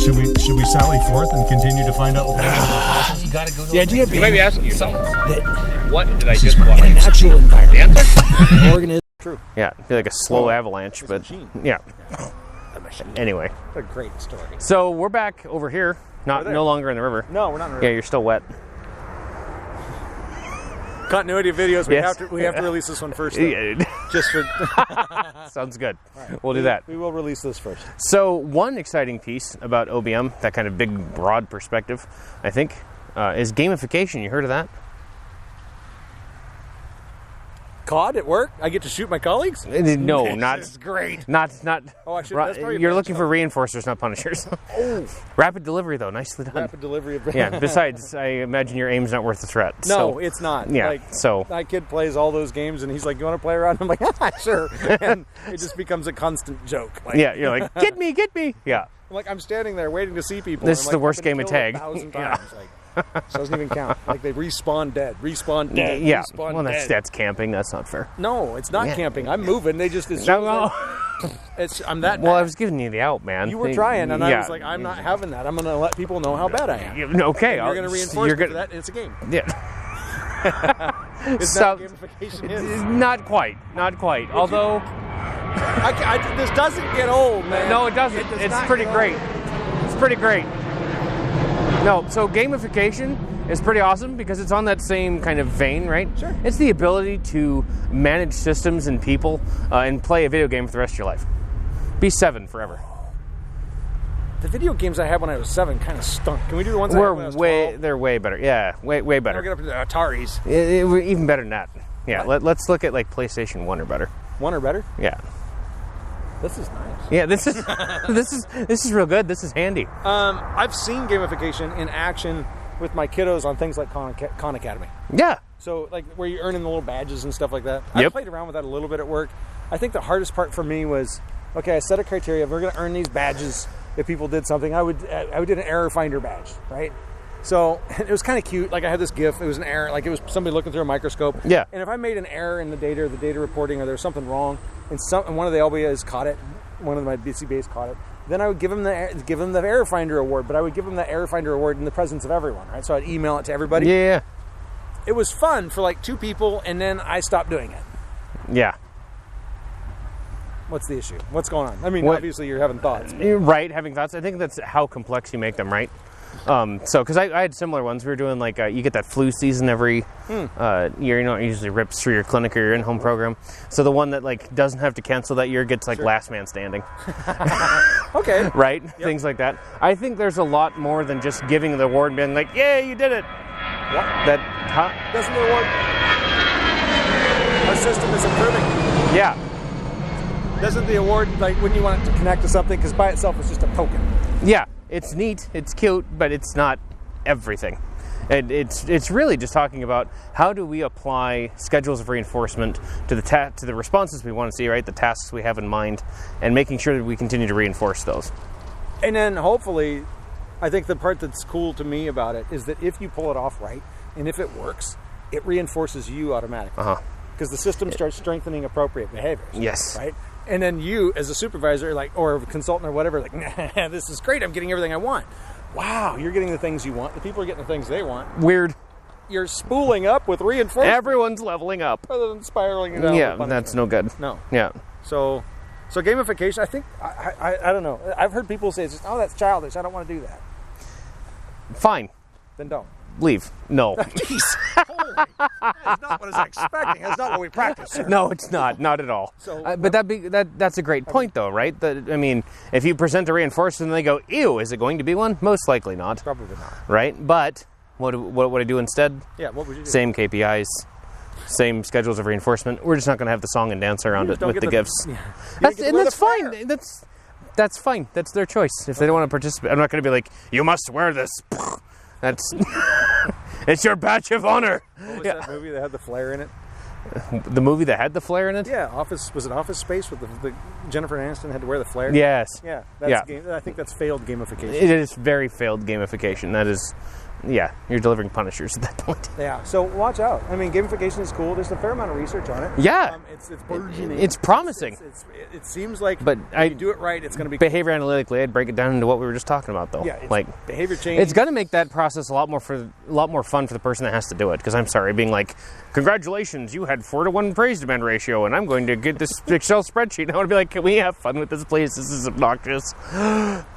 Should we sally forth and continue to find out? You gotta go to the idea being, you might be asking yourself, what did I just in watch? a natural environment. Organism. True. Yeah, I feel like a slow avalanche, but yeah. Anyway, What a great story. so we're back over here, no longer in the river. No, we're not in the Yeah, river. you're still wet. Continuity of videos. We Yes. have to release this one first. Though. Yeah, Just for sounds good. We'll do that. We will release this first. So one exciting piece about OBM, that kind of big, broad perspective, I think, is gamification. You heard of that? COD at work? I get to shoot my colleagues? No, not. This is great. Not. Oh, I should. That's probably You're a looking for reinforcers, not punishers. Oh, Rapid delivery, though, nicely done. rapid delivery of. Yeah. Besides, I imagine your aim's not worth the threat. No, so, it's not. Yeah. Like, So my kid plays all those games, and he's like, "You want to play around?" I'm like, "Sure." And it just becomes a constant joke. Like, yeah, you're like, get me. Yeah. I'm like, I'm standing there waiting to see people. This and is I'm the like, worst I've been game of killed tag. 1,000 Yeah. times. Like, so it doesn't even count. Like they respawn dead, Yeah. respawn Well, dead. that's camping. That's not fair. No, it's not Yeah. camping. I'm moving. They just No. I'm that. Well, bad. I was giving you the out, man. You were trying, and I was like, I'm not having that. I'm going to let people know how bad I am. Yeah, okay. You're going to reinforce me for that, and it's a game. Yeah. It's So- not what gamification is. Not quite. Although, This doesn't get old, man. no, it doesn't. does It's not pretty get great. old. It's pretty great. No, so gamification is pretty awesome because it's on that same kind of vein, right? Sure. It's the ability to manage systems and people and play a video game for the rest of your life. Be 7 forever. The video games I had when I was 7 kind of stunk. Can we do the ones I had when I was 12? They're way better. Yeah, way We'll better. get up to the Ataris. We're even better than that. Yeah, let's look at like PlayStation 1 or better. One or better? Yeah. This is nice. Yeah, this is this is real good. This is handy. I've seen gamification in action with my kiddos on things like Khan Academy. Yeah. So, like, where you're earning the little badges and stuff like that. I Yep. played around with that a little bit at work. I think the hardest part for me was, okay, I set a criteria. If we're going to earn these badges, if people did something, I would do an error finder badge, right? So, it was kind of cute. Like, I had this GIF. It was an error. Like, it was somebody looking through a microscope. Yeah. And if I made an error in the data or the data reporting or there was something wrong, and one of the LBAs caught it, one of my BCBAs caught it, then I would give them the error finder award, but I would give them the error finder award in the presence of everyone, right? So I'd email it to everybody. Yeah. It was fun for like 2 people, and then I stopped doing it. Yeah. What's the issue? What's going on? I mean, obviously you're having thoughts. You're right, having thoughts. I think that's how complex you make them, right? So, because I had similar ones. We were doing like, you get that flu season every year. You know, it usually rips through your clinic or your in-home program. So the one that like doesn't have to cancel that year gets like last man standing. Okay. Right? Yep. Things like that. I think there's a lot more than just giving the award and being like, "Yay, you did it." What? Doesn't the award? Our system is improving. Yeah. Doesn't the award, like, wouldn't you want it to connect to something? Because by itself, it's just a token. Yeah. It's neat. It's cute, but it's not everything. And it's really just talking about how do we apply schedules of reinforcement to the responses we want to see, right? The tasks we have in mind, and making sure that we continue to reinforce those. And then hopefully, I think the part that's cool to me about it is that if you pull it off right, and if it works, it reinforces you automatically. Because the system starts strengthening appropriate behaviors. Yes. Right? And then you, as a supervisor, like, or a consultant or whatever, like, nah, this is great. I'm getting everything I want. Wow, you're getting the things you want. The people are getting the things they want. Weird. You're spooling up with reinforcement. Everyone's leveling up. Rather than spiraling it down. Yeah, that's no good. No. Yeah. So gamification, I think, I don't know. I've heard people say, it's just, oh, that's childish. I don't want to do that. Fine. Then don't. Leave. No. Jeez. Holy, that is not what I was expecting. That's not what we practice, sir. No, it's not. Not at all. So, but that's a great point, though, right? I mean, if you present a reinforcement and they go, ew, is it going to be one? Most likely not. Probably not. Right? But what would I do instead? Yeah, what would you do? Same KPIs, same schedules of reinforcement. We're just not going to have the song and dance around it with the gifts. Yeah. That's fine. That's fine. That's their choice. If they don't want to participate, I'm not going to be like, you must wear this. That's it's your badge of honor. What was that movie that had the flare in it? The movie that had the flare in it? Yeah, was it Office Space with the Jennifer Aniston had to wear the flare? Yes. Yeah. Yeah. I think that's failed gamification. It is very failed gamification. That is you're delivering punishers at that point. Yeah, so watch out. I mean, gamification is cool. There's a fair amount of research on it. Yeah. It's burgeoning. It's promising. It seems like But if you do it right, it's going to be behavior analytically, I'd break it down into what we were just talking about, though. Yeah, it's like behavior change. It's going to make that process a lot more fun for the person that has to do it. Because I'm sorry, being like, congratulations, you had 4-to-1 praise demand ratio, and I'm going to get this Excel spreadsheet. And I want to be like, can we have fun with this, please? This is obnoxious.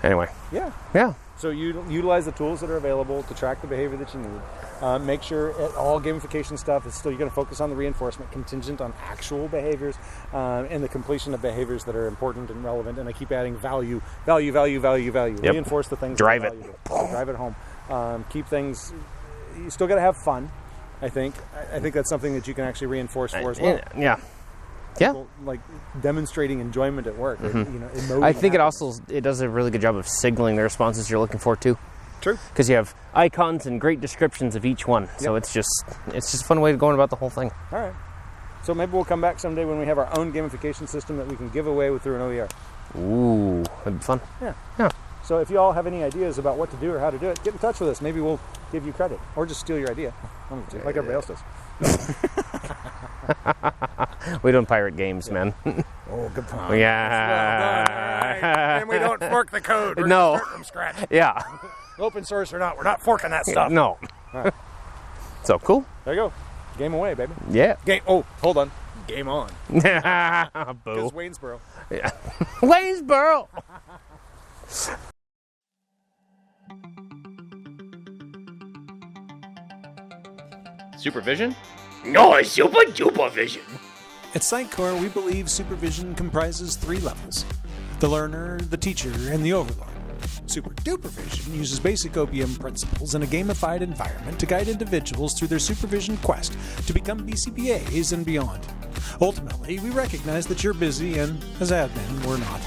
Anyway. Yeah. So you utilize the tools that are available to track the behavior that you need. Make sure all gamification stuff is still, you're going to focus on the reinforcement contingent on actual behaviors and the completion of behaviors that are important and relevant. And I keep adding value. Yep. Reinforce the things. Drive that are it. valuable. Drive it home. Keep things. You still got to have fun. I think that's something that you can actually reinforce for as well. Yeah. People, like demonstrating enjoyment at work. Mm-hmm. I think it does a really good job of signaling the responses you're looking for too. True. Because you have icons and great descriptions of each one. So it's just a fun way of going about the whole thing. All right. So maybe we'll come back someday when we have our own gamification system that we can give away through an OER. Ooh, that'd be fun. Yeah. So if you all have any ideas about what to do or how to do it, get in touch with us. Maybe we'll give you credit or just steal your idea, like everybody else does. We don't pirate games, man. Oh, good point. Yeah. Well done. All right. And we don't fork the code. We're No. gonna start from scratch. Yeah. Open source or not, we're not forking that stuff. No. All right. So cool. There you go. Game away, baby. Yeah. Game. Oh, hold on. Game on. Boo. Because Waynesboro. Yeah. Waynesboro. Supervision? No, super duper vision. At Sitecore, we believe supervision comprises 3 levels: the learner, the teacher, and the overlord. Super Dupervision uses basic OBM principles in a gamified environment to guide individuals through their supervision quest to become BCBAs and beyond. Ultimately, we recognize that you're busy, and as admin, we're not.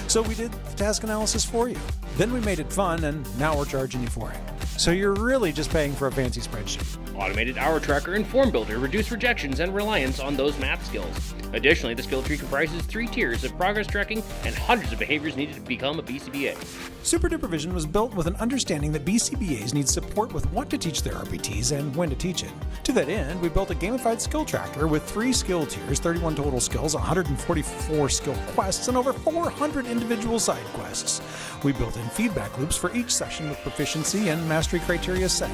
So we did the task analysis for you. Then we made it fun, and now we're charging you for it. So you're really just paying for a fancy spreadsheet. Automated hour tracker and form builder reduce rejections and reliance on those math skills. Additionally, the skill tree comprises 3 tiers of progress tracking and hundreds of behaviors needed to become a BCBA. Super Dupervision was built with an understanding that BCBAs need support with what to teach their RPTs and when to teach it. To that end, we built a gamified skill tracker with 3 skill tiers, 31 total skills, 144 skill quests, and over 400 individual side quests. We built in feedback loops for each session with proficiency and mastery criteria set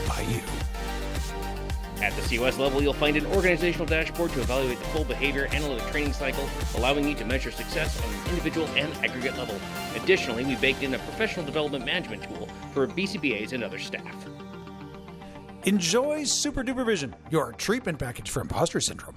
by you. At the COS level, you'll find an organizational dashboard to evaluate the full behavior analytic training cycle, allowing you to measure success on an individual and aggregate level. Additionally, we baked in a professional development management tool for BCBAs and other staff. Enjoy Super Dupervision, your treatment package for imposter syndrome.